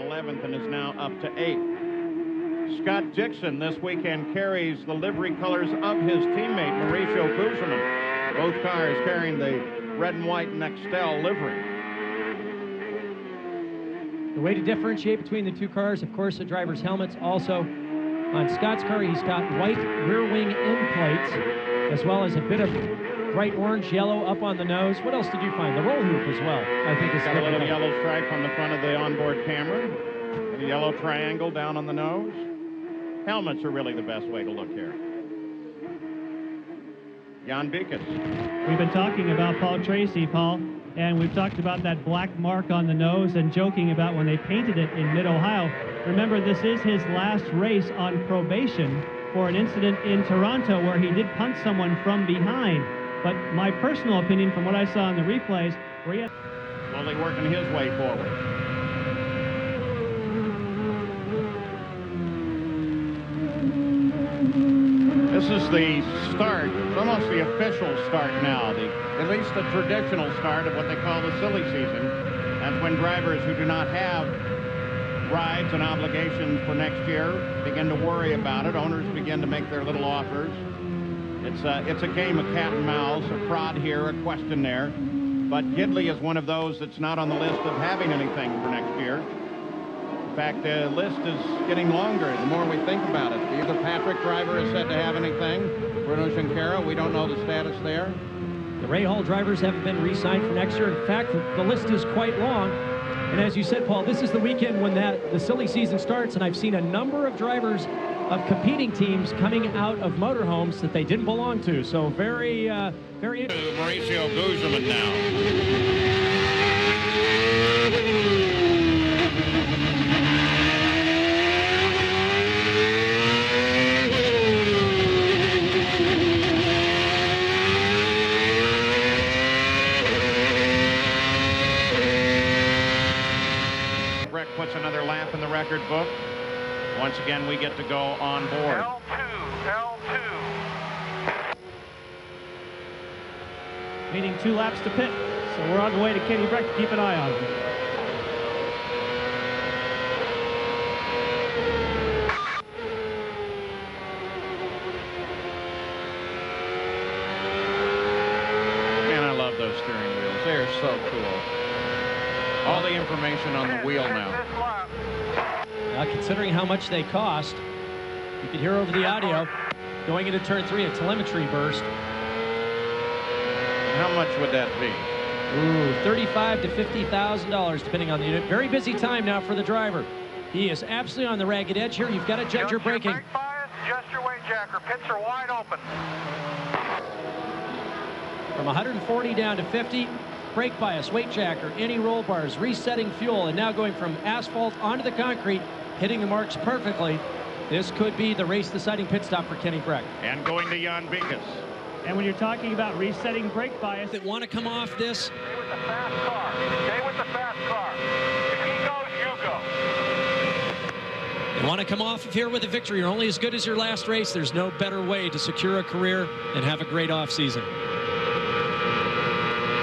11th and is now up to 8th. Scott Dixon this weekend carries the livery colors of his teammate, Mauricio Gugelmin. Both cars carrying the red and white Nextel livery. The way to differentiate between the two cars, of course, the driver's helmets. Also, on Scott's car, he's got white rear wing end plates, as well as a bit of bright orange yellow up on the nose. What else did you find? The roll hoop as well, I think is got a little yellow stripe on the front of the onboard camera, and a yellow triangle down on the nose. Helmets are really the best way to look here. Jan Beekes. We've been talking about Paul Tracy, Paul, and we've talked about that black mark on the nose and joking about when they painted it in mid-Ohio. Remember, this is his last race on probation for an incident in Toronto where he did punt someone from behind. But my personal opinion from what I saw in the replays, where he had... Slowly working his way forward. This is the start, it's almost the official start now, at least the traditional start of what they call the silly season. That's when drivers who do not have rides and obligations for next year begin to worry about it. Owners begin to make their little offers. It's a game of cat and mouse, a prod here, a question there. But Gidley is one of those that's not on the list of having anything for next year. In fact, the list is getting longer the more we think about it. Either Patrick driver is said to have anything. Bruno Junqueira, we don't know the status there. The Ray Hall drivers haven't been re-signed for next year. In fact, the list is quite long. And as you said, Paul, this is the weekend when the silly season starts, and I've seen a number of drivers of competing teams coming out of motorhomes that they didn't belong to. So very interesting. Mauricio Gugelmin now. Brack puts another lap in the record book. Once again, we get to go on board. L2. Meaning 2 laps to pit. So we're on the way to Kenny Brack to keep an eye on him. Man, I love those steering wheels. They're so cool. All the information on the wheel now. Considering how much they cost, you can hear over the audio going into turn 3 a telemetry burst. How much would that be? Ooh, $35,000 to $50,000 depending on the unit. Very busy time now for the driver. He is absolutely on the ragged edge here. You've got to judge your braking. Brake bias, adjust your weight jacker. Pits are wide open. From 140 down to 50. Brake bias, weight jacker, any roll bars, resetting fuel, and now going from asphalt onto the concrete, hitting the marks perfectly. This could be the race-deciding pit stop for Kenny Brack. And going to Jan Beekes. And when you're talking about resetting brake bias... That want to come off this. Stay with the fast car. Stay with the fast car. If he goes, you go. They want to come off of here with a victory. You're only as good as your last race. There's no better way to secure a career and have a great off-season.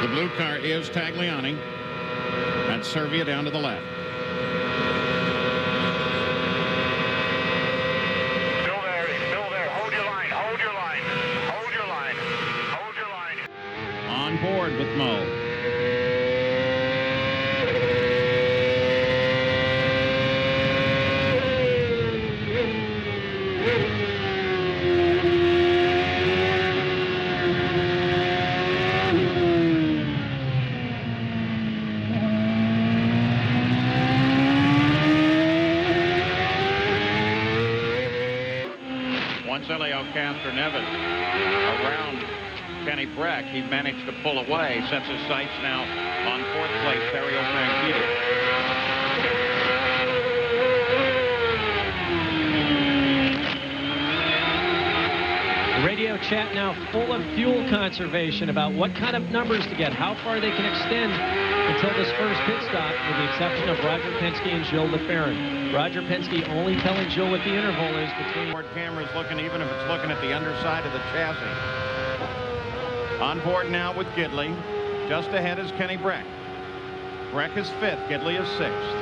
The blue car is Tagliani. That's Servia down to the left. Still there. Hold your line. Hold your line. Hold your line. Hold your line. On board with Mo. Castor Nevis around Kenny Brack. He managed to pull away, sets his sights now on 4th place, Dario Franchitti. The radio chat now full of fuel conservation about what kind of numbers to get, how far they can extend until this first pit stop, with the exception of Roger Penske and Gilles LaFerrin. Roger Penske only telling Gilles what the interval is between... Camera's looking, even if it's looking at the underside of the chassis. On board now with Gidley. Just ahead is Kenny Brack. Brack is 5th, Gidley is 6th.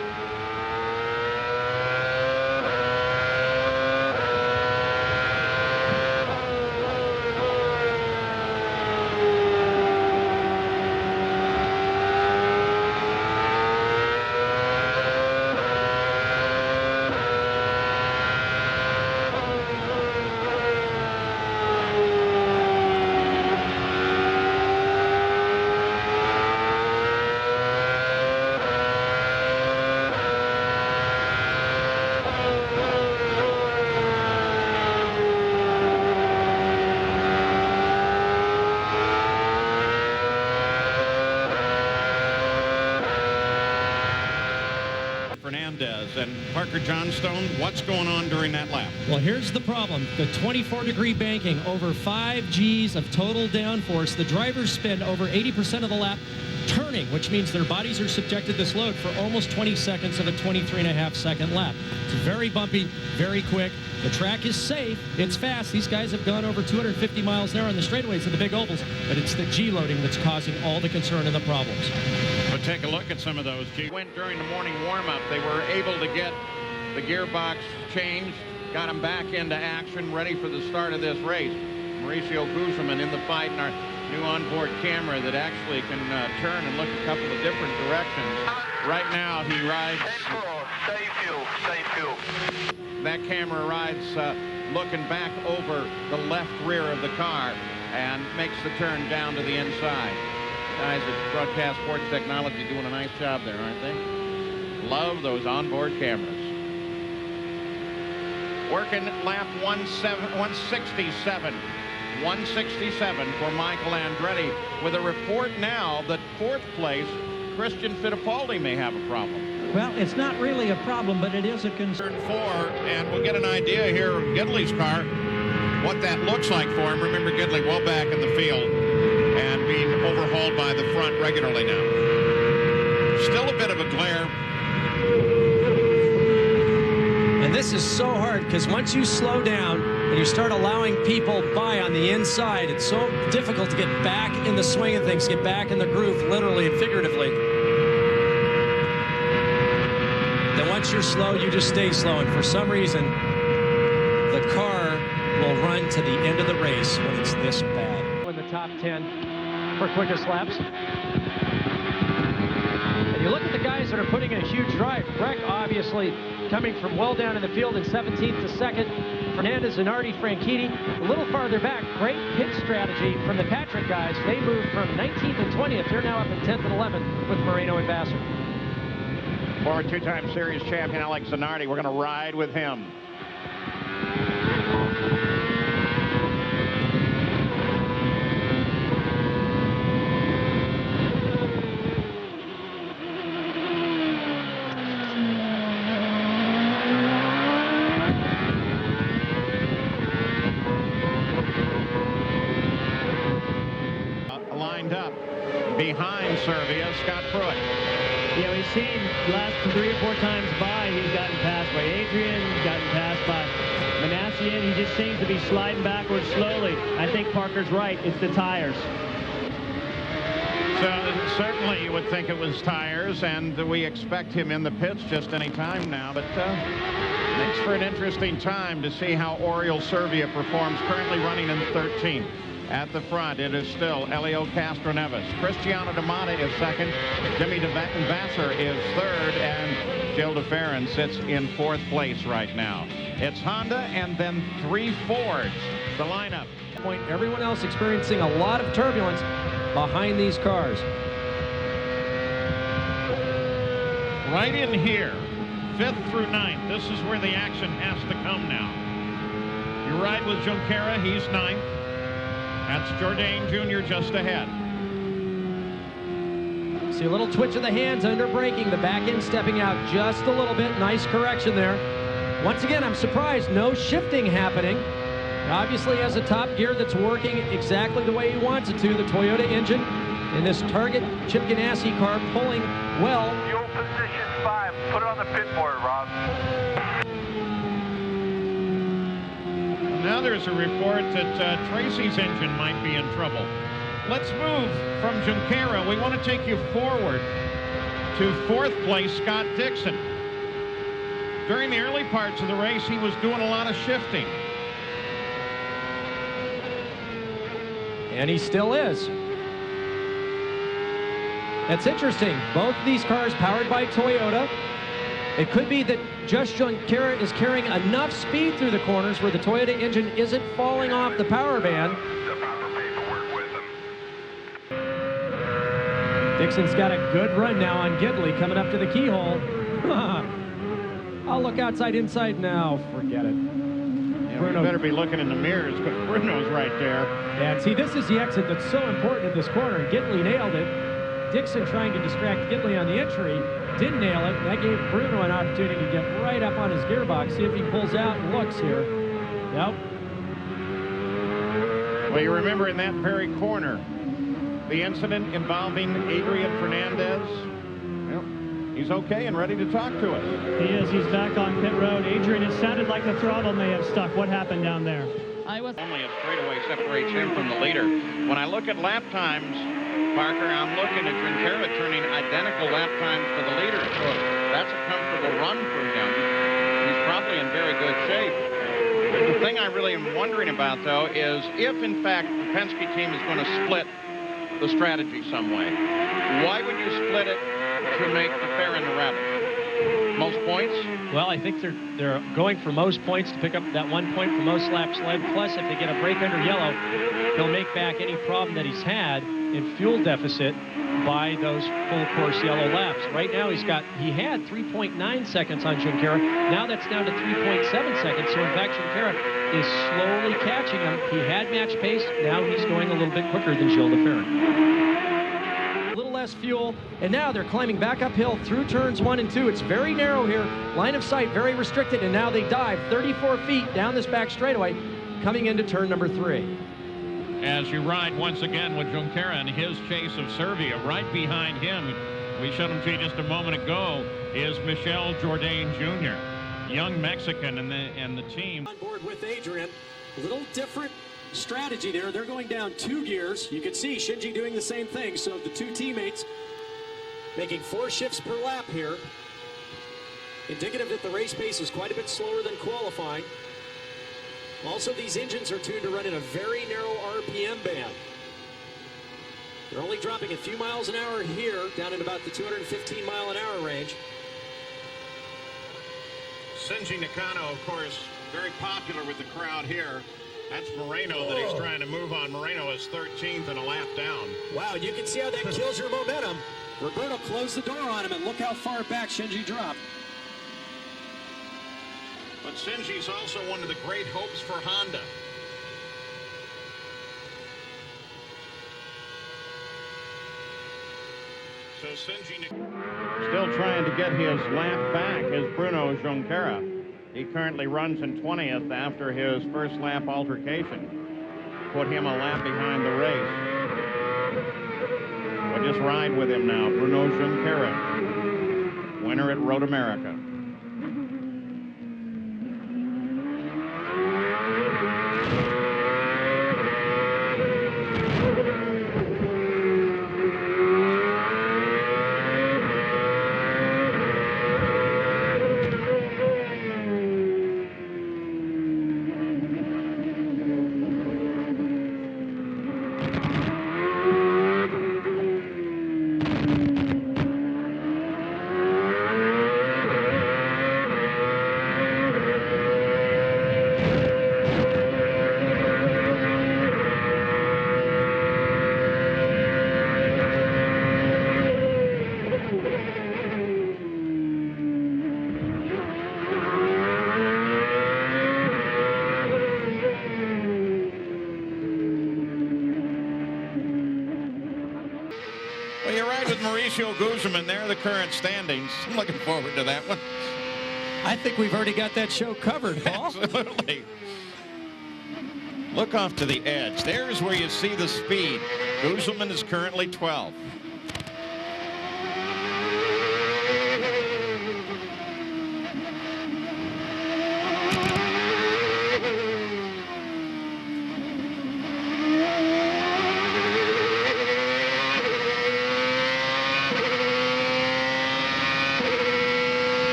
Fernandez. And Parker Johnstone, what's going on during that lap? Well, here's the problem. The 24-degree banking, over 5 Gs of total downforce. The drivers spend over 80% of the lap turning, which means their bodies are subjected to this load for almost 20 seconds of a 23.5-second lap. It's very bumpy, very quick. The track is safe. It's fast. These guys have gone over 250 miles an hour on the straightaways of the big ovals, but it's the G loading that's causing all the concern and the problems. But take a look at some of those G. Went during the morning warm-up. They were able to get the gearbox changed, got them back into action, ready for the start of this race. Mauricio Gugelmin in the fight, and our new onboard camera that actually can turn and look a couple of different directions. Right now he rides. Save fuel. That camera rides looking back over the left rear of the car and makes the turn down to the inside. Guys at Broadcast Sports Technology doing a nice job there, aren't they? Love those onboard cameras. Working lap 167. 167 for Michael Andretti, with a report now that 4th place Christian Fittipaldi may have a problem. Well, it's not really a problem, but it is a concern. Turn 4, and we'll get an idea here of Gidley's car, what that looks like for him. Remember, Gidley well back in the field and being overhauled by the front regularly now. Still a bit of a glare. And this is so hard, because once you slow down and you start allowing people by on the inside, it's so difficult to get back in the swing of things, get back in the groove, literally and figuratively. Then once you're slow, you just stay slow. And for some reason, the car will run to the end of the race when it's this bad. In the top 10 for quickest laps. And you look at the guys that are putting in a huge drive. Brack, obviously, coming from well down in the field in 17th to 2nd. Fernandez, Zanardi, Franchitti, a little farther back. Great pit strategy from the Patrick guys. They moved from 19th and 20th. They're now up in 10th and 11th with Moreno and Vasser. Former 2-time series champion Alex Zanardi. We're going to ride with him. Lined up behind Serbia, Scott Pruitt. You know, he's seen last 3 or 4 times by, he's gotten passed by Adrian, he's gotten passed by Minassian. He just seems to be sliding backwards slowly. I think Parker's right. It's the tires. So certainly you would think it was tires, and we expect him in the pits just any time now. But makes for an interesting time to see how Oriol Servia performs. Currently running in 13th. At the front, it is still Elio Castroneves. Cristiano de Matta is 2nd. Jimmy Vasser is 3rd, and Gilles de Ferran sits in 4th place right now. It's Honda and then 3 Fords, the lineup. Everyone else experiencing a lot of turbulence behind these cars. Right in here, 5th through 9th. This is where the action has to come now. You ride with Junqueira, he's 9th. That's Jourdain Jr. just ahead. See a little twitch of the hands under braking. The back end stepping out just a little bit. Nice correction there. Once again, I'm surprised. No shifting happening. Obviously has a top gear that's working exactly the way he wants it to. The Toyota engine in this Target Chip Ganassi car pulling well. Fuel position 5. Put it on the pit board, Rob. Now there's a report that Tracy's engine might be in trouble. Let's move from Junqueira. We want to take you forward to 4th place Scott Dixon. During the early parts of the race, he was doing a lot of shifting. And he still is. That's interesting. Both of these cars powered by Toyota. It could be that just Junqueira is carrying enough speed through the corners where the Toyota engine isn't falling off the power band. The proper paperwork with him. Dixon's got a good run now on Gidley coming up to the keyhole. I'll look outside, inside now. Forget it. Yeah, we better be looking in the mirrors, because Bruno's right there. And see, this is the exit that's so important at this corner. Gidley nailed it. Dixon trying to distract Gidley on the entry. didn't nail it. That gave Bruno an opportunity to get right up on his gearbox. See if he pulls out and looks here. Yep. Well, you remember in that very corner, the incident involving Adrian Fernandez. Well, he's okay and ready to talk to us. He is. He's back on pit road. Adrian, it sounded like the throttle may have stuck. What happened down there? Only a straightaway separates him from the leader. When I look at lap times, Parker, I'm looking at Junqueira turning identical lap times to the leader. So that's a comfortable run for him. He's probably in very good shape. The thing I really am wondering about, though, is if, in fact, the Penske team is going to split the strategy some way, why would you split it to make the fair and the rabbit? Most points? Well, I think they're going for most points to pick up that 1 point for most laps led. Plus, if they get a break under yellow, he'll make back any problem that he's had in fuel deficit by those full course yellow laps. Right now, he had 3.9 seconds on Junqueira. Now that's down to 3.7 seconds. So in fact, Junqueira is slowly catching him. He had match pace. Now he's going a little bit quicker than Gilles de Ferran. Little less fuel, and now they're climbing back uphill through turns 1 and 2. It's very narrow here, line of sight very restricted, and now they dive 34 feet down this back straightaway, coming into turn number 3. As you ride once again with Junqueira and his chase of Servia, right behind him, we showed him to you just a moment ago, is Michel Jourdain Jr., young Mexican, and the team. On board with Adrian, a little different strategy there. They're going down 2 gears. You can see Shinji doing the same thing. So the 2 teammates making 4 shifts per lap here. Indicative that the race pace is quite a bit slower than qualifying. Also, these engines are tuned to run in a very narrow RPM band. They're only dropping a few miles an hour here, down in about the 215 mile an hour range. Shinji Nakano, of course, very popular with the crowd here. That's Moreno that he's trying to move on. Moreno is 13th and a lap down. Wow, you can see how that kills your momentum. Roberto closed the door on him, and look how far back Shinji dropped. But Shinji's also one of the great hopes for Honda. So Shinji still trying to get his lap back is Bruno Junqueira. He currently runs in 20th after his first lap altercation. Put him a lap behind the race. We'll just ride with him now. Bruno Junqueira, winner at Road America. Gugelmin, there are the current standings. I'm looking forward to that one. I think we've already got that show covered, Paul. Absolutely. Look off to the edge. There's where you see the speed. Gugelmin is currently 12th.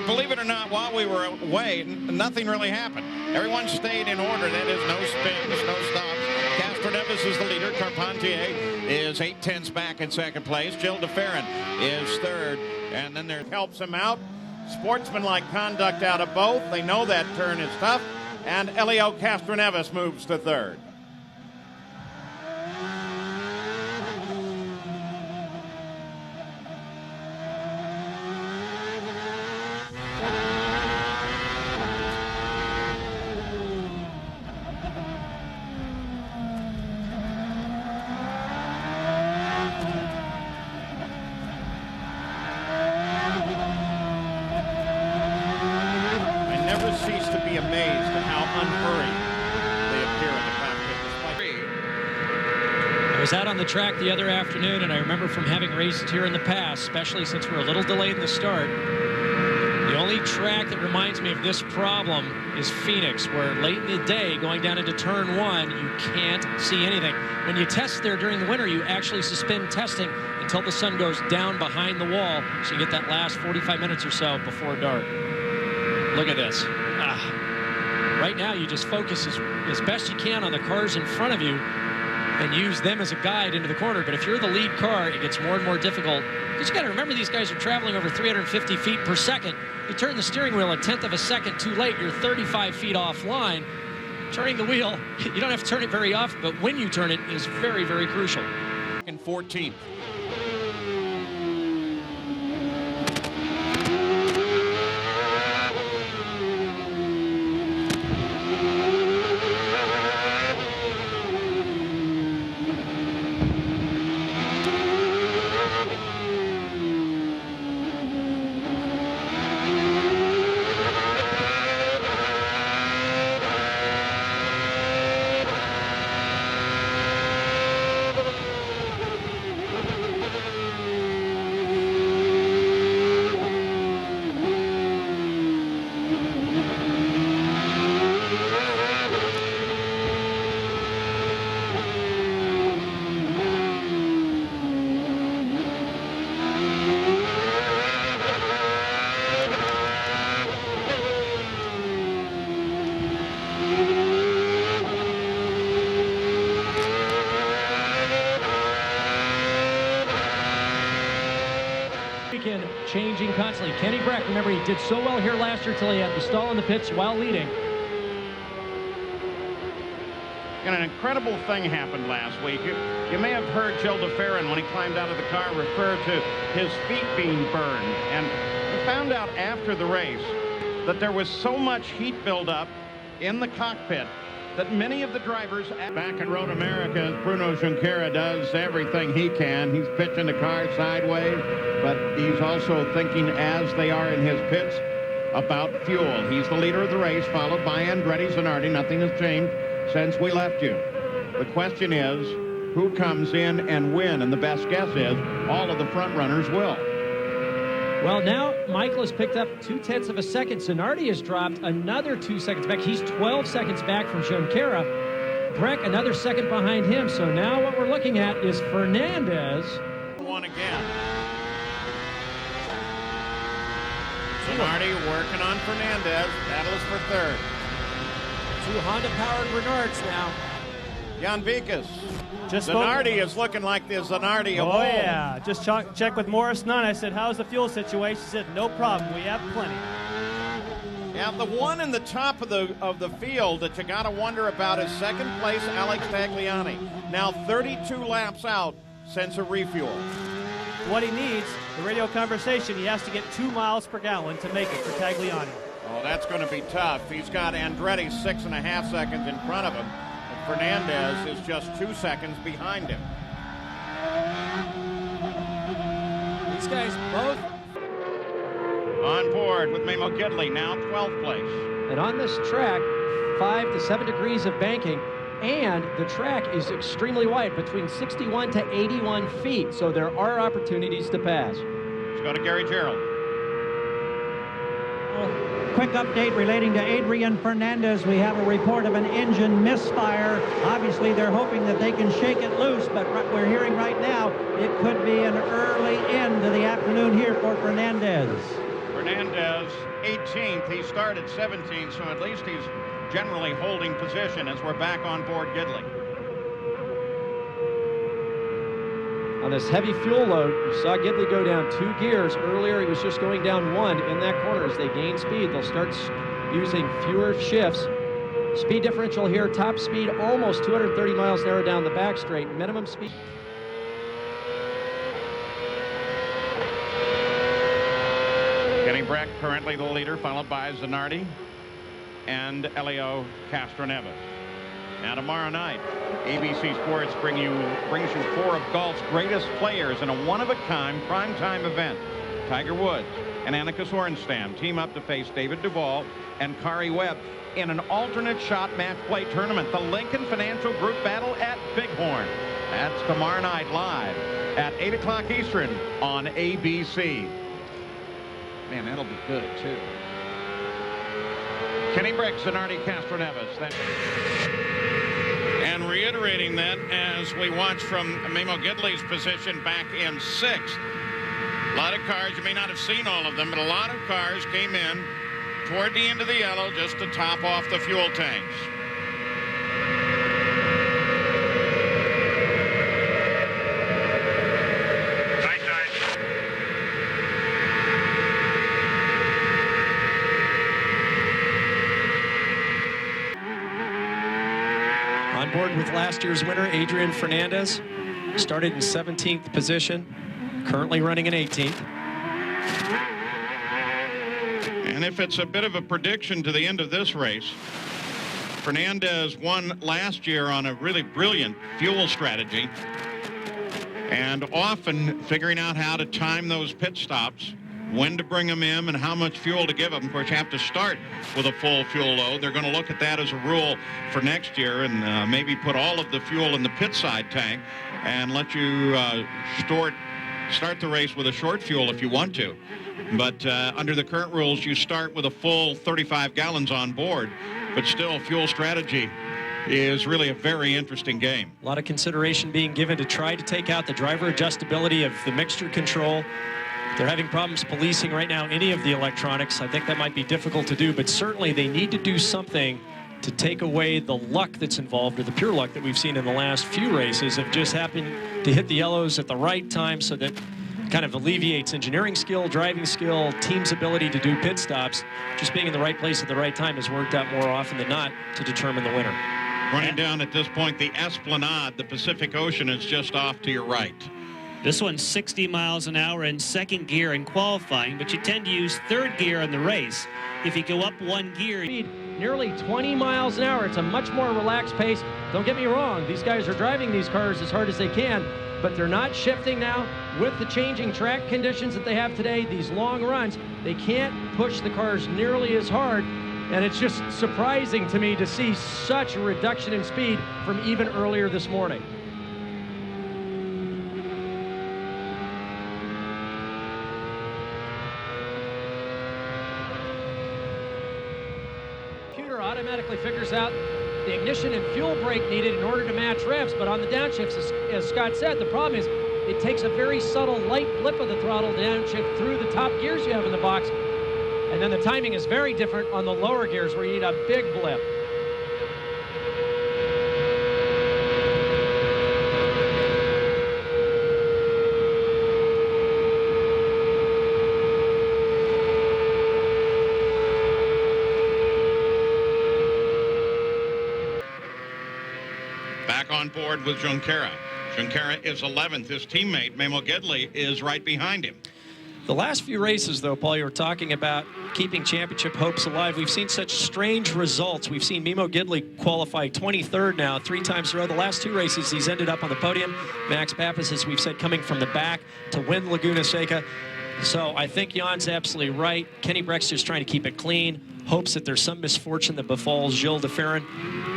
Believe it or not, while we were away, nothing really happened. Everyone stayed in order. That is, no spins, no stops. Castroneves is the leader. Carpentier is 8/10 back in second place. Gilles de Ferran is third. And then there helps him out. Sportsmanlike conduct out of both. They know that turn is tough. And Elio Castroneves moves to third. never cease to be amazed at how unhurried they appear in the cockpit. I was out on the track the other afternoon, and I remember from having raced here in the past, especially since we're a little delayed in the start, the only track that reminds me of this problem is Phoenix, where late in the day, going down into turn 1, you can't see anything. When you test there during the winter, you actually suspend testing until the sun goes down behind the wall, so you get that last 45 minutes or so before dark. Look at this. Right now, you just focus as best you can on the cars in front of you and use them as a guide into the corner. But if you're the lead car, it gets more and more difficult. Because you got to remember, these guys are traveling over 350 feet per second. You turn the steering wheel a tenth of a second too late, you're 35 feet offline. Turning the wheel, you don't have to turn it very often, but when you turn it is very, very crucial. In 14th. Changing constantly. Kenny Brack, remember, he did so well here last year till he had to stall in the pits while leading. And an incredible thing happened last week. You may have heard Joe DeFerrin, when he climbed out of the car, refer to his feet being burned. And we found out after the race that there was so much heat buildup in the cockpit that many of the drivers back in Road America, Bruno Junqueira does everything he can. He's pitching the car sideways, but he's also thinking, as they are in his pits, about fuel. He's the leader of the race, followed by Andretti Zanardi. Nothing has changed since we left you. The question is, who comes in and win? And the best guess is all of the front runners will. Well, now Michael has picked up 0.2 of a second. Zanardi has dropped another 2 seconds back. He's 12 seconds back from Junqueira. Brack another second behind him. So now what we're looking at is Fernandez. One again. Zanardi working on Fernandez. Battles for third. 2 Honda-powered Renards now. Jan Vikas. Zanardi is looking like the Zanardi of old. Oh, yeah. Just check with Morris Nunn. I said, how's the fuel situation? He said, no problem. We have plenty. Yeah, the one in the top of the field that you got to wonder about is second place Alex Tagliani. Now 32 laps out since a refuel. What he needs, the radio conversation, he has to get 2 miles per gallon to make it for Tagliani. Oh, that's going to be tough. He's got Andretti 6.5 seconds in front of him. Fernandez is just 2 seconds behind him. These guys both on board with Memo Gidley, now 12th place. And on this track, 5 to 7 degrees of banking, and the track is extremely wide, between 61 to 81 feet, so there are opportunities to pass. Let's go to Gary Gerald. Quick update relating to Adrian Fernandez. We have a report of an engine misfire. Obviously, they're hoping that they can shake it loose, but we're hearing right now it could be an early end to the afternoon here for Fernandez. Fernandez, 18th. He started 17th, so at least he's generally holding position as we're back on board Gidley. On this heavy fuel load, you saw Gidley go down 2 gears. Earlier, he was just going down 1 in that corner. As they gain speed, they'll start using fewer shifts. Speed differential here, top speed almost 230 miles an hour down the back straight. Minimum speed. Kenny Brack currently the leader, followed by Zanardi and Elio Castroneves. Now tomorrow night, ABC Sports brings you 4 of golf's greatest players in a one-of-a-kind primetime event. Tiger Woods, and Annika Sorenstam team up to face David Duvall and Kari Webb in an alternate shot match play tournament. The Lincoln Financial Group Battle at Bighorn. That's tomorrow night live at 8 o'clock Eastern on ABC. Man, that'll be good, too. Kenny Brick, Zanardi, Castroneves. And reiterating that as we watch from Mimo Gidley's position back in 6th. A lot of cars, you may not have seen all of them, but a lot of cars came in toward the end of the yellow just to top off the fuel tanks. On board with last year's winner, Adrian Fernandez, started in 17th position, currently running in 18th. And if it's a bit of a prediction to the end of this race, Fernandez won last year on a really brilliant fuel strategy and often figuring out how to time those pit stops, when to bring them in and how much fuel to give them. Of course, you have to start with a full fuel load. They're going to look at that as a rule for next year and maybe put all of the fuel in the pit side tank and let you start the race with a short fuel if you want to. But under the current rules, you start with a full 35 gallons on board. But still, fuel strategy is really a very interesting game. A lot of consideration being given to try to take out the driver adjustability of the mixture control. They're having problems policing right now any of the electronics. I think that might be difficult to do, but certainly they need to do something to take away the luck that's involved, or the pure luck that we've seen in the last few races of just happening to hit the yellows at the right time, so that kind of alleviates engineering skill, driving skill, team's ability to do pit stops. Just being in the right place at the right time has worked out more often than not to determine the winner. Running down at this point, the Esplanade, the Pacific Ocean, is just off to your right. This one's 60 miles an hour in second gear in qualifying, but you tend to use third gear in the race. If you go up one gear... Nearly 20 miles an hour. It's a much more relaxed pace. Don't get me wrong, these guys are driving these cars as hard as they can, but they're not shifting now with the changing track conditions that they have today. These long runs, they can't push the cars nearly as hard, and it's just surprising to me to see such a reduction in speed from even earlier this morning. Automatically figures out the ignition and fuel brake needed in order to match revs, but on the downshifts, as Scott said, the problem is it takes a very subtle light blip of the throttle downshift through the top gears you have in the box, and then the timing is very different on the lower gears where you need a big blip. On board with Junqueira. Junqueira is 11th. His teammate, Mimo Gidley, is right behind him. The last few races, though, Paul, you were talking about keeping championship hopes alive. We've seen such strange results. We've seen Mimo Gidley qualify 23rd now 3 times in a row. The last 2 races, he's ended up on the podium. Max Papis, as we've said, coming from the back to win Laguna Seca. So I think Jan's absolutely right. Kenny Breck's just trying to keep it clean, hopes that there's some misfortune that befalls Gilles de Ferran,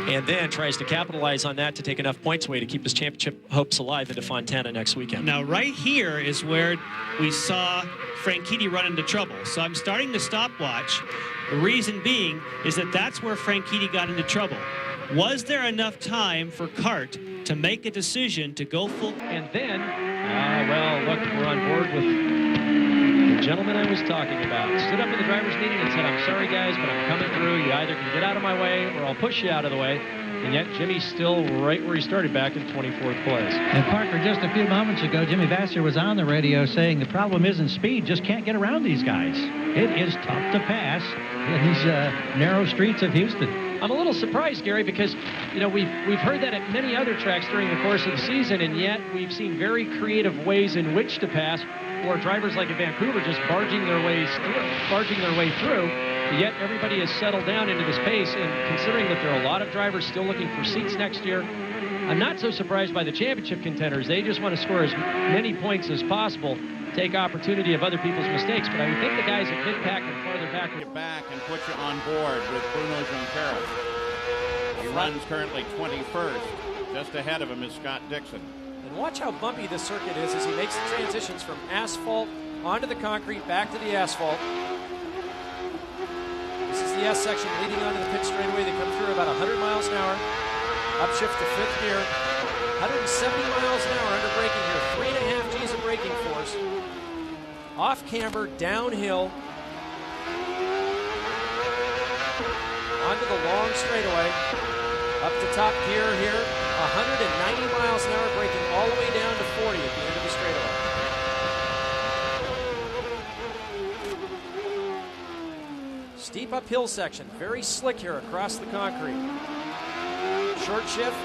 and then tries to capitalize on that to take enough points away to keep his championship hopes alive into Fontana next weekend. Now, right here is where we saw Franchitti run into trouble. So I'm starting the stopwatch. The reason being is that that's where Franchitti got into trouble. Was there enough time for CART to make a decision to go full? And then, well, look, we're on board with the gentleman I was talking about. Stood up in the driver's meeting and said, I'm sorry, guys, but I'm coming through. You either can get out of my way or I'll push you out of the way. And yet Jimmy's still right where he started, back in 24th place. And Parker, just a few moments ago, Jimmy Vasser was on the radio saying the problem isn't speed, just can't get around these guys. It is tough to pass in these narrow streets of Houston. I'm a little surprised, Gary, because, you know, we've heard that at many other tracks during the course of the season, and yet we've seen very creative ways in which to pass, or drivers like at Vancouver just barging their way through. Yet everybody has settled down into this pace, and considering that there are a lot of drivers still looking for seats next year, I'm not so surprised by the championship contenders. They just want to score as many points as possible to take opportunity of other people's mistakes, but I would think the guys at mid-pack and farther back Get back and put you on board with Bruno Junqueira. He runs currently 21st. Just ahead of him is Scott Dixon. And watch how bumpy this circuit is as he makes the transitions from asphalt onto the concrete, back to the asphalt. This is the S section leading onto the pit straightaway. They come through about 100 miles an hour. Upshift to fifth gear. 170 miles an hour under braking here. 3.5 G's of braking force. Off camber, downhill. Onto the long straightaway. Up to top gear here. 190 miles an hour, braking all the way down to 40 at the end of the straightaway. Steep uphill section, very slick here across the concrete. Short shift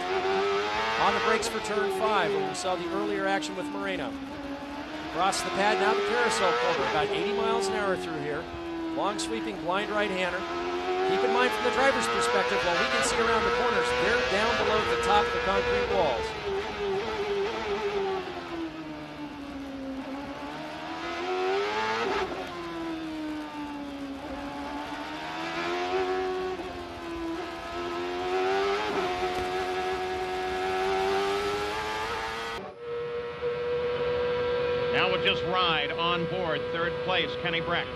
on the brakes for turn 5, where we saw the earlier action with Moreno. Across the pad, now the carousel corner, about 80 miles an hour through here. Long sweeping blind right-hander. Keep in mind from the driver's perspective, while we can see around the corners, they're down below the top of the concrete walls. Now we'll just ride on board. Third place, Kenny Brack.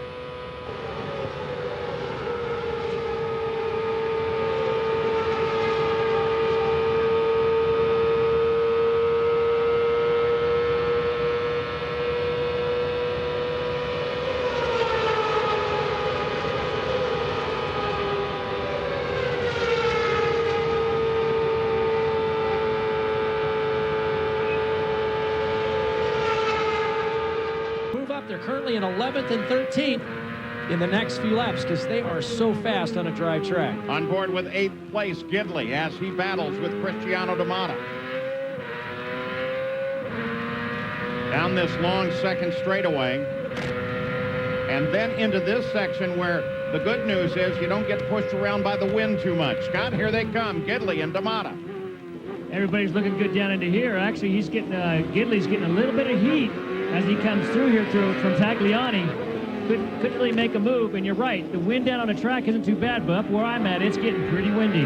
They're currently in 11th and 13th in the next few laps because they are so fast on a dry track. On board with 8th place, Gidley, as he battles with Cristiano de Matta. Down this long second straightaway. And then into this section where the good news is you don't get pushed around by the wind too much. Scott, here they come, Gidley and de Matta. Everybody's looking good down into here. Actually, he's getting Gidley's getting a little bit of heat as he comes through here from Tagliani. Couldn't really make a move, and you're right. The wind down on the track isn't too bad, but up where I'm at, it's getting pretty windy.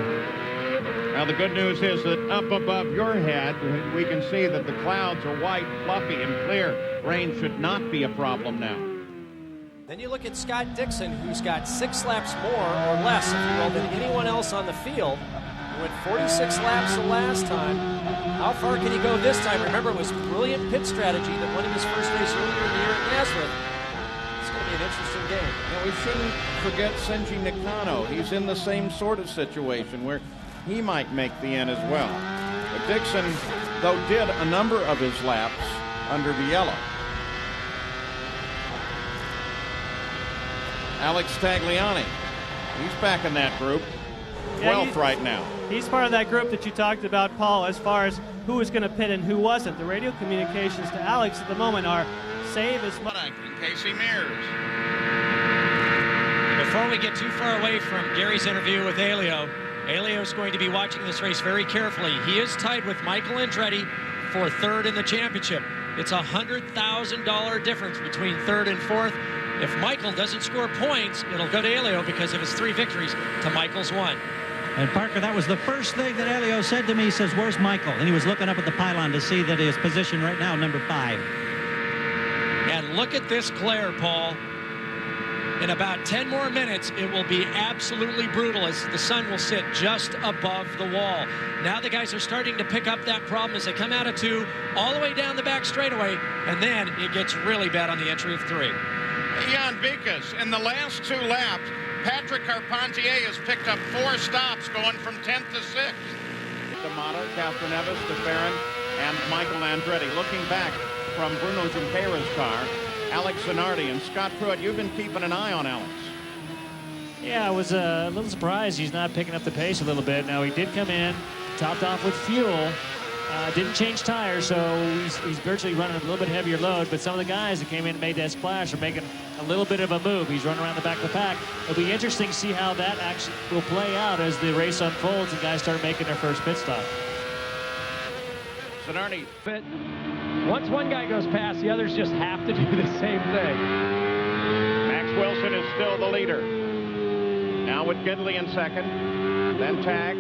Now, the good news is that up above your head, we can see that the clouds are white, fluffy, and clear. Rain should not be a problem now. Then you look at Scott Dixon, who's got 6 laps more or less, if you will, than anyone else on the field. He went 46 laps the last time. How far can he go this time? Remember, it was brilliant pit strategy that won him his first race earlier in the year at Nazareth. It's going to be an interesting game. Now, we shouldn't forget Senji Nakano. He's in the same sort of situation where he might make the end as well. But Dixon, though, did a number of his laps under the yellow. Alex Tagliani, he's back in that group. 12th right now. He's part of that group that you talked about, Paul, as far as who was going to pit and who wasn't. The radio communications to Alex at the moment are save as much. And Casey Mears. Before we get too far away from Gary's interview with Elio's going to be watching this race very carefully. He is tied with Michael Andretti for 3rd in the championship. It's a $100,000 difference between 3rd and 4th. If Michael doesn't score points, it'll go to Elio because of his 3 victories to Michael's 1. And Parker, that was the first thing that Elio said to me. He says, "Where's Michael?" And he was looking up at the pylon to see that his position right now, number 5. And look at this glare, Paul. In about 10 more minutes, it will be absolutely brutal as the sun will sit just above the wall. Now the guys are starting to pick up that problem as they come out of 2, all the way down the back straightaway, and then it gets really bad on the entry of 3. Jan Vikas, in the last 2 laps, Patrick Carpentier has picked up 4 stops going from 10th to 6th. De Matta, Fernandez, DeFerrin, and Michael Andretti. Looking back from Bruno Junqueira's car, Alex Zanardi and Scott Pruitt, you've been keeping an eye on Alex. Yeah, I was a little surprised he's not picking up the pace a little bit. Now, he did come in, topped off with fuel, didn't change tires, so he's virtually running a little bit heavier load, but some of the guys that came in and made that splash are making a little bit of a move. He's running around the back of the pack. It'll be interesting to see how that actually will play out as the race unfolds and guys start making their first pit stop. Zanardi But Once one guy goes past, the others just have to do the same thing. Max Wilson is still the leader. Now with Gidley in second, then tag,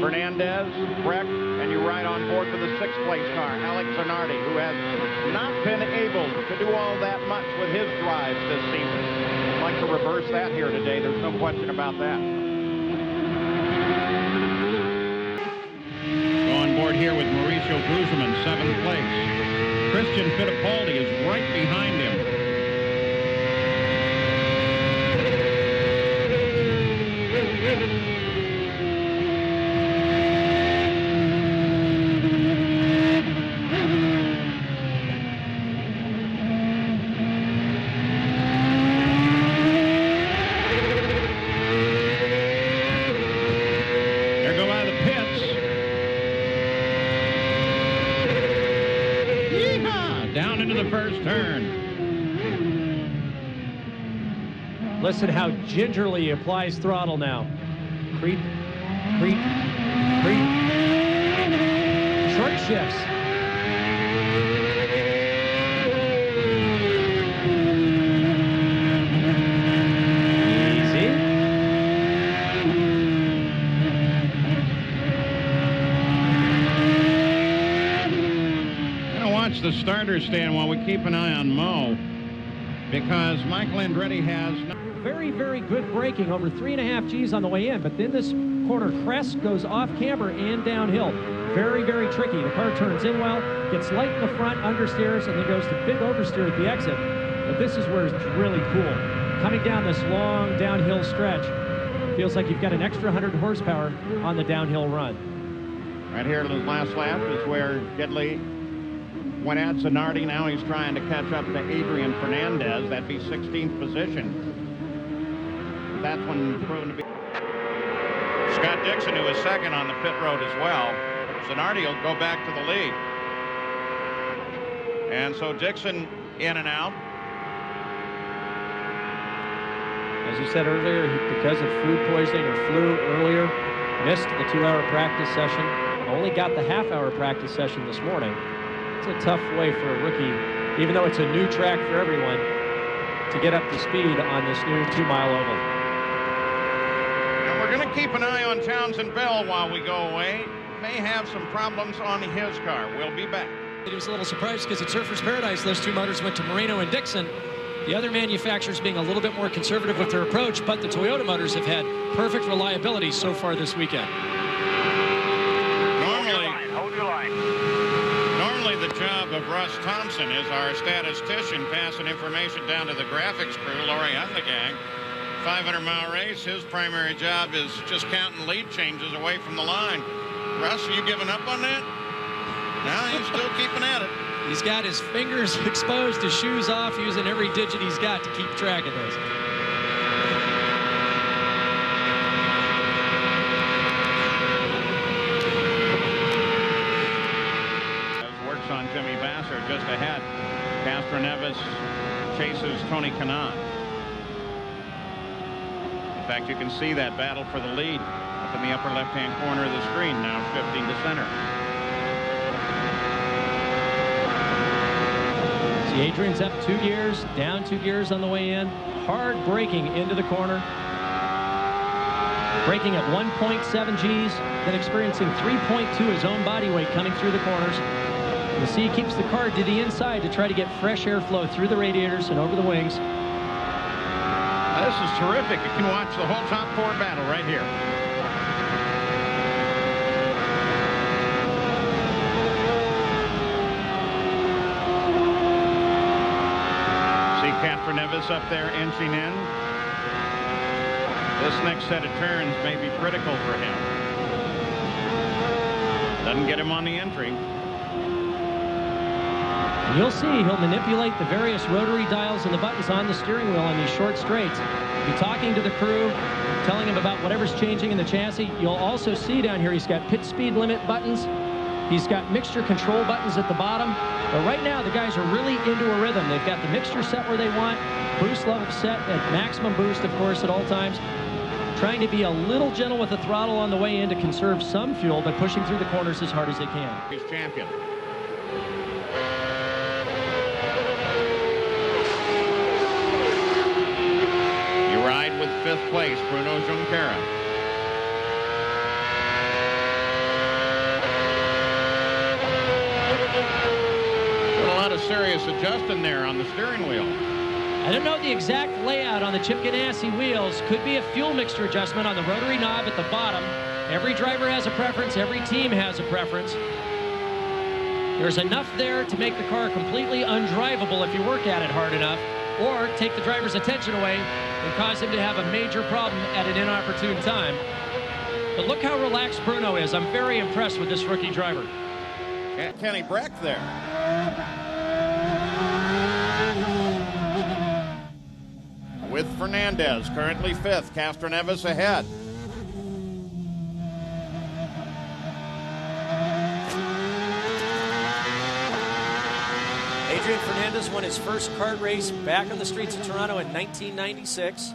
Fernandez, Brack, and you ride on board for the 6th place car, Alex Zanardi, who has not been able to do all that much with his drives this season. I'd like to reverse that here today. There's no question about that. On board here with Mauricio Gugelmin, 7th place. Christian Fittipaldi is right behind him. Listen how gingerly he applies throttle now. Creep, creep, creep. Short shifts. Easy. I'm gonna watch the starter stand while we keep an eye on Mo, because Michael Andretti has very, very good braking, over 3.5 Gs on the way in, but then this corner crest goes off camber and downhill. Very, very tricky. The car turns in well, gets light in the front, understeers, and then goes to big oversteer at the exit. But this is where it's really cool. Coming down this long downhill stretch, feels like you've got an extra 100 horsepower on the downhill run. Right here, the last lap is where Gidley went at Zanardi. Now he's trying to catch up to Adrian Fernandez. That'd be 16th position. That's when proven to be. Scott Dixon, who is second on the pit road as well. Zanardi will go back to the lead. And so Dixon in and out. As you said earlier, because of food poisoning or flu earlier, missed the 2-hour practice session. Only got the half-hour practice session this morning. It's a tough way for a rookie, even though it's a new track for everyone, to get up to speed on this new 2-mile oval. We're going to keep an eye on Townsend Bell while we go away. May have some problems on his car. We'll be back. He was a little surprised because at Surfers Paradise, those two motors went to Moreno and Dixon. The other manufacturers being a little bit more conservative with their approach, but the Toyota motors have had perfect reliability so far this weekend. Normally the job of Russ Thompson is our statistician, passing information down to the graphics crew, Laurie and the gang. 500-mile race, his primary job is just counting lead changes away from the line. Russ, are you giving up on that? No, he's still keeping at it. He's got his fingers exposed, his shoes off, using every digit he's got to keep track of this. Works on Jimmy Vasser just ahead. Castro Neves chases Tony Kanaan. In fact, you can see that battle for the lead up in the upper left-hand corner of the screen, now shifting to center. See, Adrian's up 2 gears, down 2 gears on the way in. Hard braking into the corner. Braking at 1.7 Gs, then experiencing 3.2 his own body weight coming through the corners. You see, he keeps the car to the inside to try to get fresh airflow through the radiators and over the wings. This is terrific. You can watch the whole top 4 battle right here. See Castro Neves up there inching in. This next set of turns may be critical for him. Doesn't get him on the entry. And you'll see he'll manipulate the various rotary dials and the buttons on the steering wheel on these short straights. Be talking to the crew, telling him about whatever's changing in the chassis. You'll also see down here he's got pit speed limit buttons. He's got mixture control buttons at the bottom. But right now the guys are really into a rhythm. They've got the mixture set where they want, boost level set at maximum boost, of course, at all times. Trying to be a little gentle with the throttle on the way in to conserve some fuel, but pushing through the corners as hard as they can. He's champion. 5th place, Bruno Junqueira. A lot of serious adjusting there on the steering wheel. I don't know the exact layout on the Chip Ganassi wheels. Could be a fuel mixture adjustment on the rotary knob at the bottom. Every driver has a preference. Every team has a preference. There's enough there to make the car completely undrivable if you work at it hard enough, or take the driver's attention away and cause him to have a major problem at an inopportune time. But look how relaxed Bruno is. I'm very impressed with this rookie driver. Kenny Brack there. With Fernandez, currently 5th. Castroneves ahead. Adrian Fernandez won his first kart race back on the streets of Toronto in 1996.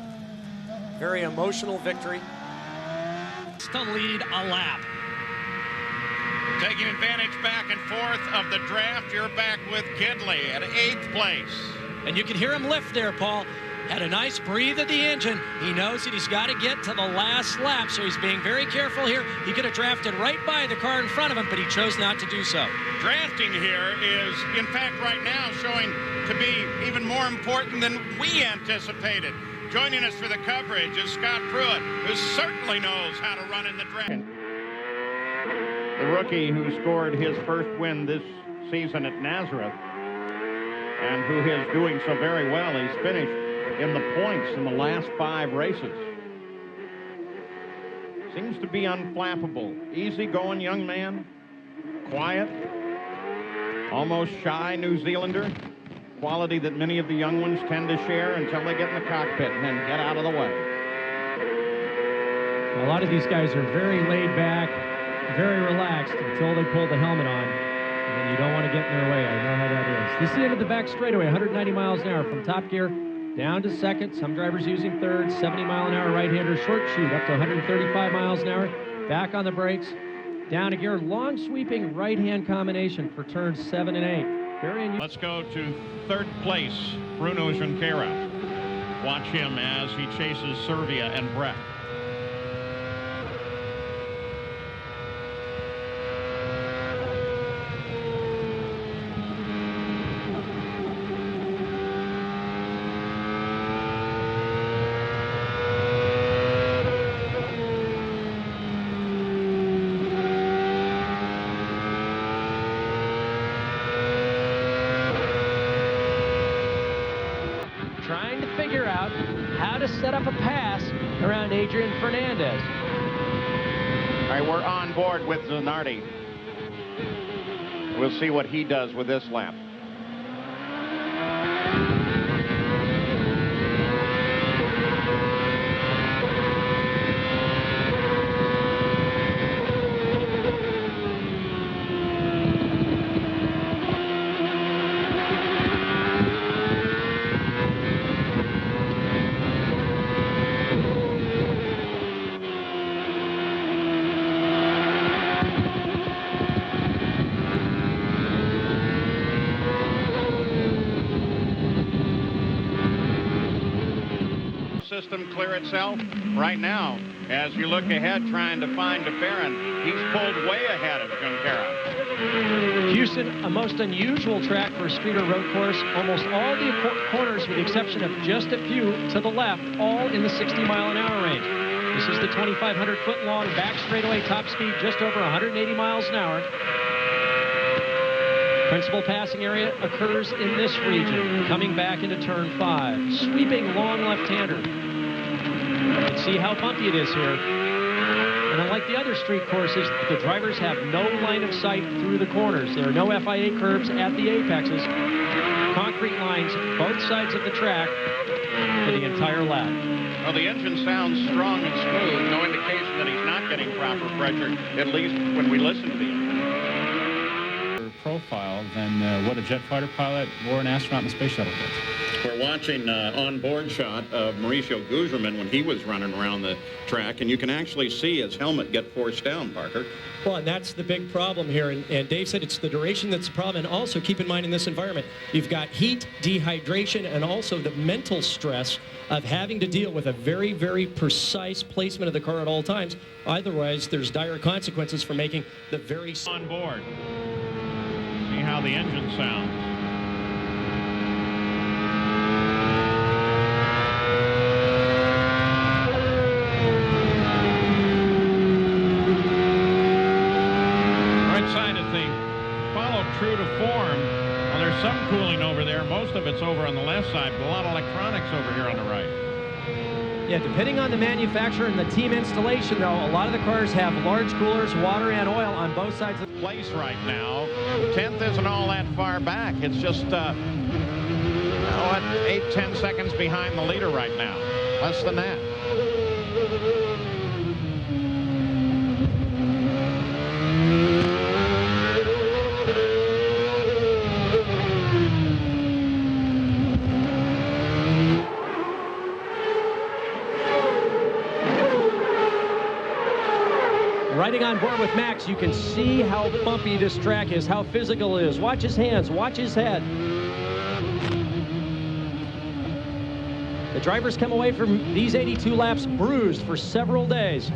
Very emotional victory. To lead a lap. Taking advantage back and forth of the draft, you're back with Gidley at 8th place. And you can hear him lift there, Paul. Had a nice breathe of the engine. He knows that he's got to get to the last lap, so he's being very careful here. He could have drafted right by the car in front of him, but he chose not to do so. Drafting here is, in fact, right now showing to be even more important than we anticipated. Joining us for the coverage is Scott Pruitt, who certainly knows how to run in the draft. The rookie who scored his first win this season at Nazareth and who is doing so very well. He's finished in the points in the last 5 races. Seems to be unflappable. Easy-going young man, quiet, almost shy New Zealander, quality that many of the young ones tend to share until they get in the cockpit and then get out of the way. A lot of these guys are very laid back, very relaxed until they pull the helmet on. And then you don't want to get in their way. I know how that is. This is the end of the back straightaway, 190 miles an hour from top gear down to second. Some drivers using third, 70 mile an hour right-hander short chute up to 135 miles an hour. Back on the brakes, down to gear, long sweeping right-hand combination for turns 7 and 8. Very unusual. Let's go to 3rd place, Bruno Junqueira. Watch him as he chases Servia and Brack. Trying to figure out how to set up a pass around Adrian Fernandez. All right, we're on board with Zanardi. We'll see what he does with this lap. System clear itself right now as you look ahead trying to find DeFerrin. He's pulled way ahead of Junqueira. Houston, a most unusual track for a street or road course. Almost all the corners, with the exception of just a few to the left, all in the 60 mile an hour range. This is the 2,500 foot long back straightaway, top speed just over 180 miles an hour. Principal passing area occurs in this region, coming back into turn 5. Sweeping long left-hander. You can see how bumpy it is here. And unlike the other street courses, the drivers have no line of sight through the corners. There are no FIA curbs at the apexes. Concrete lines both sides of the track for the entire lap. Well, the engine sounds strong and smooth. No indication that he's not getting proper pressure, at least when we listen to the engine. profile than what a jet fighter pilot or an astronaut in the space shuttle gets. We're watching on-board shot of Mauricio Gugelmin when he was running around the track, and you can actually see his helmet get forced down, Parker. Well, and that's the big problem here. And Dave said it's the duration that's the problem. And also keep in mind in this environment, you've got heat, dehydration, and also the mental stress of having to deal with a very, very precise placement of the car at all times. Otherwise, there's dire consequences for making the very... On board. See how the engine sounds. True to form. Well, there's some cooling over there. Most of it's over on the left side, but a lot of electronics over here on the right. Yeah, depending on the manufacturer and the team installation, though, a lot of the cars have large coolers, water and oil on both sides of the place right now. 10th isn't all that far back. It's just, 8-10 seconds behind the leader right now. Less than that. Riding on board with Max, you can see how bumpy this track is, how physical it is. Watch his hands, watch his head. The drivers come away from these 82 laps bruised for several days.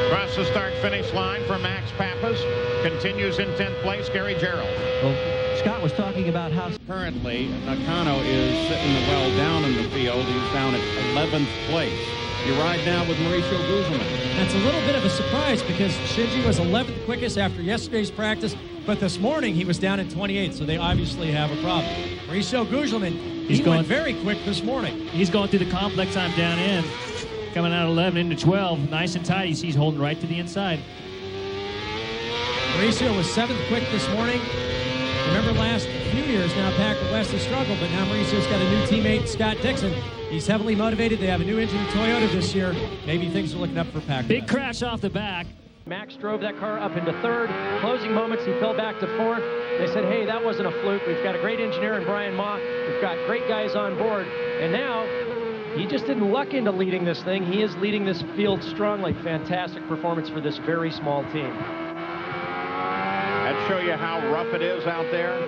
Across the start-finish line for Max Papis. Continues in 10th place, Gary Gerald. Well, Scott was talking about how... Currently, Nakano is sitting well down in the field. He's down at 11th place. You ride now with Mauricio Gugelmin. That's a little bit of a surprise because Shinji was 11th quickest after yesterday's practice, but this morning he was down at 28th, so they obviously have a problem. Mauricio Gugelmin, he went very quick this morning. He's going through the complex on down in, coming out 11 into 12, nice and tight. He's holding right to the inside. Mauricio was 7th quick this morning. Remember last few years now, Packer West has struggled, but now Mauricio's got a new teammate, Scott Dixon. He's heavily motivated. They have a new engine in Toyota this year. Maybe things are looking up for Packer Big West. crash off the back. Max drove that car up into 3rd. Closing moments, he fell back to 4th. They said, hey, that wasn't a fluke. We've got a great engineer in Brian Ma. We've got great guys on board. And now, he just didn't luck into leading this thing. He is leading this field strongly. Fantastic performance for this very small team. That show you how rough it is out there.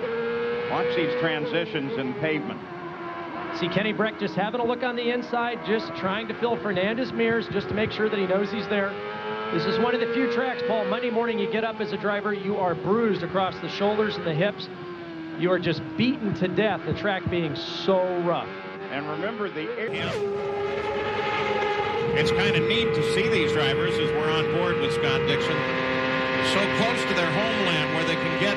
Watch these transitions in pavement. See Kenny Breck just having a look on the inside, just trying to fill Fernandez mirrors just to make sure that he knows he's there. This is one of the few tracks, Paul. Monday morning you get up as a driver, you are bruised across the shoulders and the hips. You are just beaten to death, the track being so rough. And remember the air. It's kind of neat to see these drivers as we're on board with Scott Dixon. So close to their homeland where they can get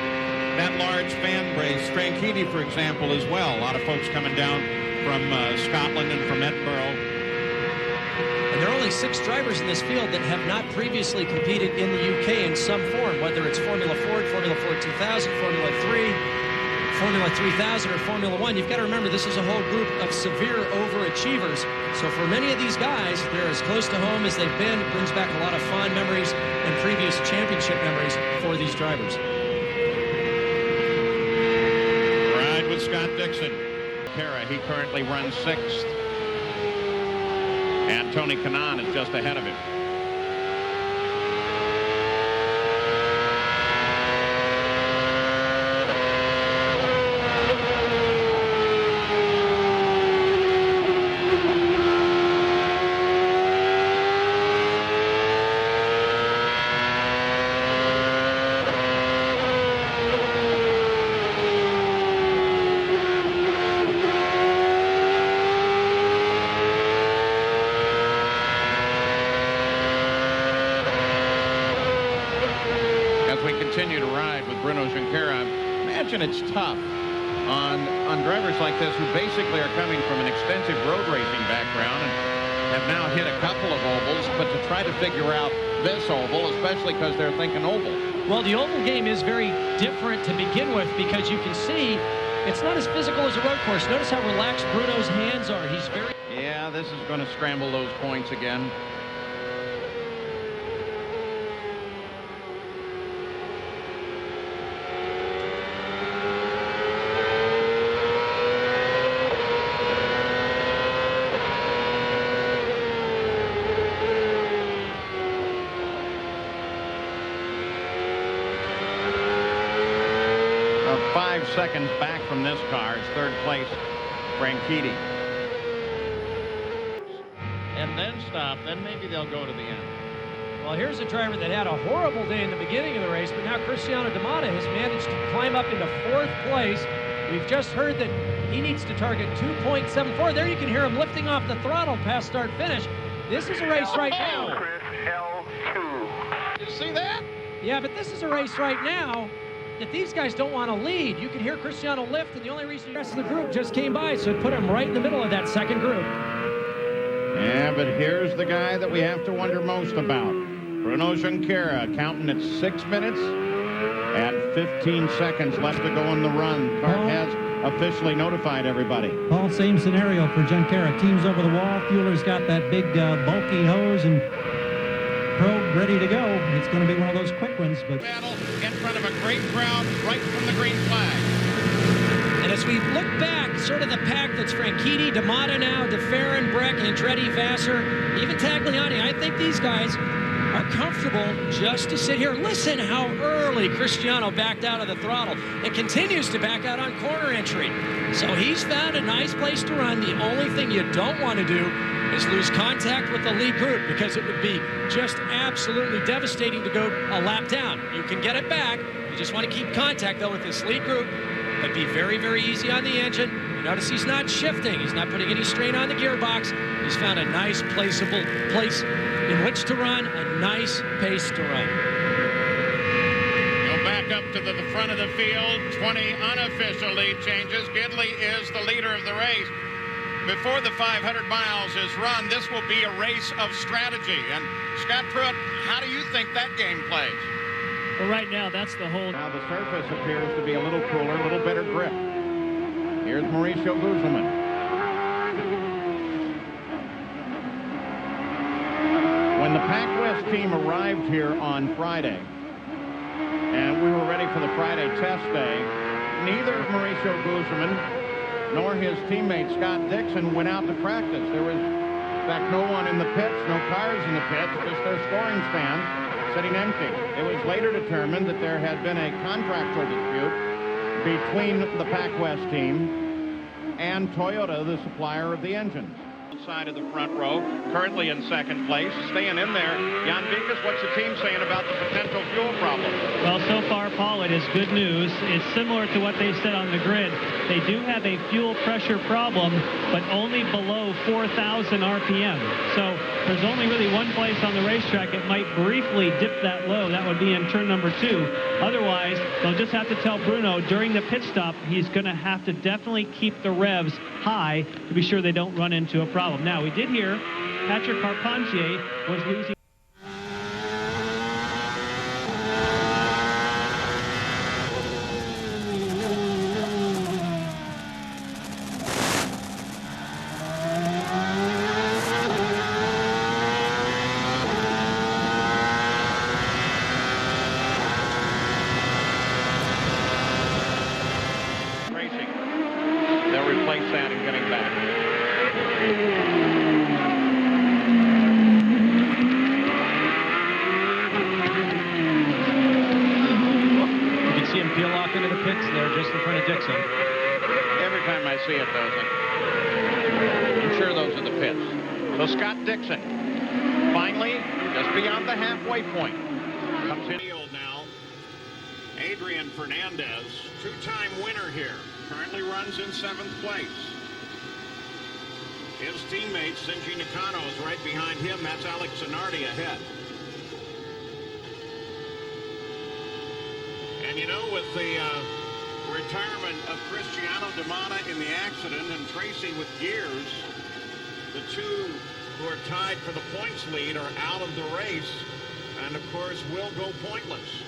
that large fan base. Franchitti, for example, as well. A lot of folks coming down from Scotland and from Edinburgh. And there are only 6 drivers in this field that have not previously competed in the UK in some form, whether it's Formula Ford, Formula Ford 2000, Formula 3, Formula 3000, or Formula 1. You've got to remember, this is a whole group of severe overachievers. So for many of these guys, they're as close to home as they've been. It brings back a lot of fond memories and previous championship memories for these drivers. Ride with Scott Dixon. He currently runs 6th. And Tony Kanaan is just ahead of him. Continue to ride with Bruno Junqueira. Imagine it's tough on drivers like this who basically are coming from an extensive road racing background and have now hit a couple of ovals, but to try to figure out this oval, especially because they're thinking oval. Well, the oval game is very different to begin with because you can see it's not as physical as a road course. Notice how relaxed Bruno's hands are. He's very... Yeah, Yeah, this is going to scramble those points again. About 5 seconds back from this car is third place, Franchitti. And then stop, then maybe they'll go to the end. Well, here's a driver that had a horrible day in the beginning of the race, but now Cristiano Matta has managed to climb up into 4th place. We've just heard that he needs to target 2.74. There you can hear him lifting off the throttle past start finish. This is a race right now. L2. You see that? Yeah, but this is a race right now that these guys don't want to lead. You can hear Cristiano lift, and the only reason the rest of the group just came by, so it put him right in the middle of that second group. Yeah, but here's the guy that we have to wonder most about. Bruno Junqueira counting at 6 minutes and 15 seconds left to go in the run. CART has officially notified everybody. Paul, same scenario for Junqueira. Team's over the wall. Fueller's got that big bulky hose and probe ready to go. It's going to be one of those quick ones. But Battle in front of a great crowd right from the green flag. And as we look back, sort of the pack that's Franchitti, Matta now, DeFerrin, Brack, Andretti, Vasser, even Tagliani, I think these guys are comfortable just to sit here. Listen how early Cristiano backed out of the throttle and continues to back out on corner entry. So he's found a nice place to run. The only thing you don't want to do is lose contact with the lead group, because it would be just absolutely devastating to go a lap down. You can get it back. You just want to keep contact, though, with this lead group, but be very, very easy on the engine. You notice he's not shifting. He's not putting any strain on the gearbox. He's found a nice placeable place in which to run, a nice pace to run. Go back up to the front of the field. 20 unofficial lead changes. Gidley is the leader of the race. Before the 500 miles is run, this will be a race of strategy. And Scott Pruitt, how do you think that game plays? Well, right now, that's the whole. Now the surface appears to be a little cooler, a little better grip. Here's Mauricio Gugelmin. When the Pac West team arrived here on Friday, and we were ready for the Friday test day, neither Mauricio Gugelmin nor his teammate Scott Dixon went out to practice. There was, in fact, no one in the pits, no cars in the pits, just their scoring stand sitting empty. It was later determined that there had been a contractual dispute between the Pac West team and Toyota, the supplier of the engines. Side of the front row, currently in second place, staying in there. Jan Vikas, what's the team saying about the potential fuel problem? Well, so far, Paul, it is good news. It's similar to what they said on the grid. They do have a fuel pressure problem, but only below 4,000 RPM. So there's only really one place on the racetrack it might briefly dip that low. That would be in turn number 2. Otherwise, they'll just have to tell Bruno during the pit stop he's going to have to definitely keep the revs high to be sure they don't run into a problem. Now, we did hear Patrick Carpentier was losing. They'll replace that and getting back. You can see him peel off into the pits there just in front of Dixon. Every time I see it, I'm sure those are the pits. So Scott Dixon, finally, just beyond the halfway point, comes in field now. Adrian Fernandez, two-time winner here, currently runs in 7th place. His teammate, Shinji Nakano, is right behind him. That's Alex Zanardi ahead. And you know, with the retirement of Cristiano Matta in the accident and Tracy with gears, the two who are tied for the points lead are out of the race and, of course, will go pointless.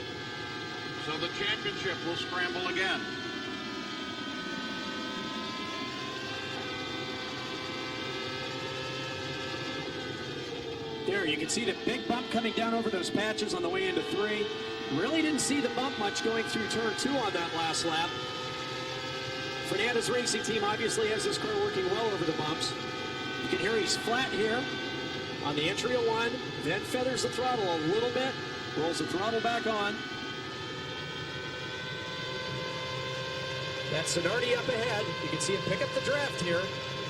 So the championship will scramble again. here. You can see the big bump coming down over those patches on the way into 3. Really didn't see the bump much going through turn 2 on that last lap. Fernandez Racing Team obviously has his car working well over the bumps. You can hear he's flat here on the entry of 1, then feathers the throttle a little bit, rolls the throttle back on. That's Zanardi up ahead. You can see him pick up the draft here,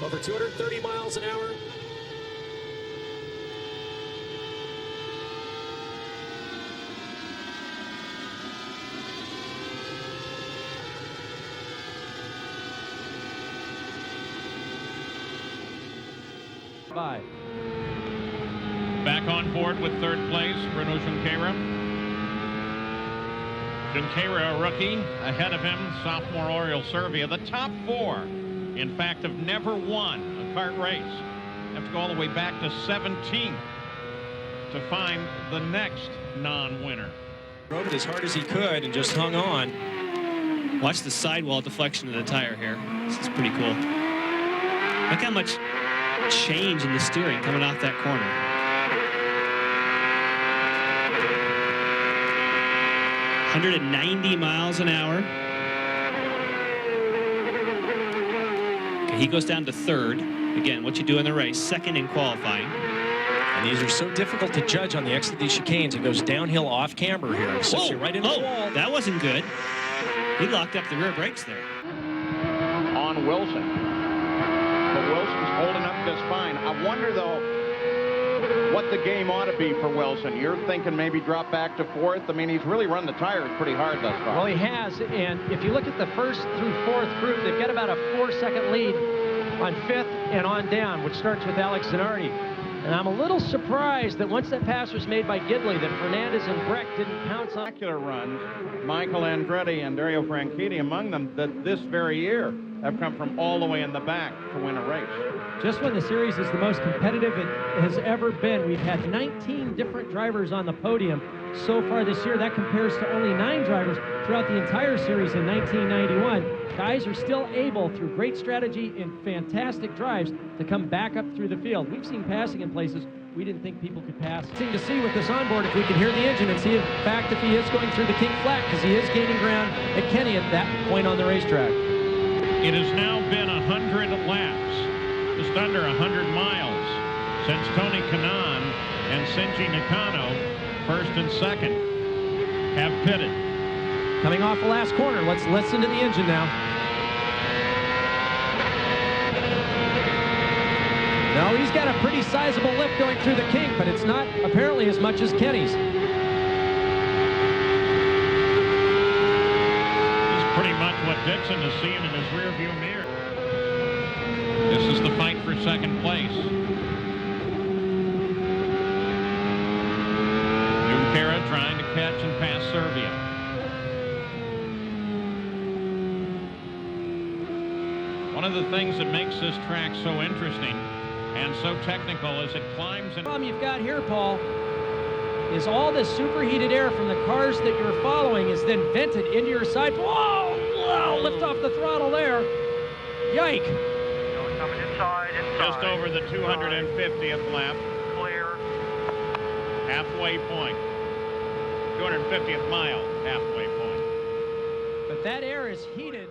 over 230 miles an hour. Bye. Back on board with third place, Bruno Junqueira. Junqueira, a rookie. Ahead of him, sophomore Oriol Servia. The top 4, in fact, have never won a kart race. Have to go all the way back to 17th to find the next non-winner. Rode it as hard as he could and just hung on. Watch the sidewall deflection of the tire here. This is pretty cool. Look how much change in the steering coming off that corner. .190 miles an hour. Okay, he goes down to 3rd. Again, what you do in the race, 2nd in qualifying. And these are so difficult to judge on the exit of these chicanes. It goes downhill off camber here. Slips you right into the wall. That wasn't good. He locked up the rear brakes there. On Wilson. But Wilson's holding up just fine. I wonder, though, what the game ought to be for Wilson. You're thinking maybe drop back to 4th? I mean, he's really run the tires pretty hard thus far. Well, he has, and if you look at the 1st through 4th group, they've got about a 4-second lead on 5th and on down, which starts with Alex Zanardi. And I'm a little surprised that once that pass was made by Gidley, that Fernandez and Brack didn't pounce on. Spectacular runs, Michael Andretti and Dario Franchitti among them, that this very year have come from all the way in the back to win a race. Just when the series is the most competitive it has ever been, we've had 19 different drivers on the podium so far this year. That compares to only 9 drivers throughout the entire series in 1991. Guys are still able, through great strategy and fantastic drives, to come back up through the field. We've seen passing in places we didn't think people could pass. To see with this onboard if we can hear the engine and see, in fact, if he is going through the King Flat, because he is gaining ground at Kenny at that point on the racetrack. It has now been 100 laps, just under 100 miles, since Tony Kanaan and Shinji Nakano, 1st and 2nd, have pitted. Coming off the last corner, let's listen to the engine now. No, he's got a pretty sizable lift going through the kink, but it's not apparently as much as Kenny's. Pretty much what Dixon is seeing in his rearview mirror. This is the fight for 2nd place. Junqueira trying to catch and pass Servia. One of the things that makes this track so interesting and so technical is it climbs and... The problem you've got here, Paul, is all this superheated air from the cars that you're following is then vented into your side. Whoa! Wow, lift off the throttle there. Yike. Coming inside. Just over the 250th lap. Clear. Halfway point. 250th mile, halfway point. But that air is heated.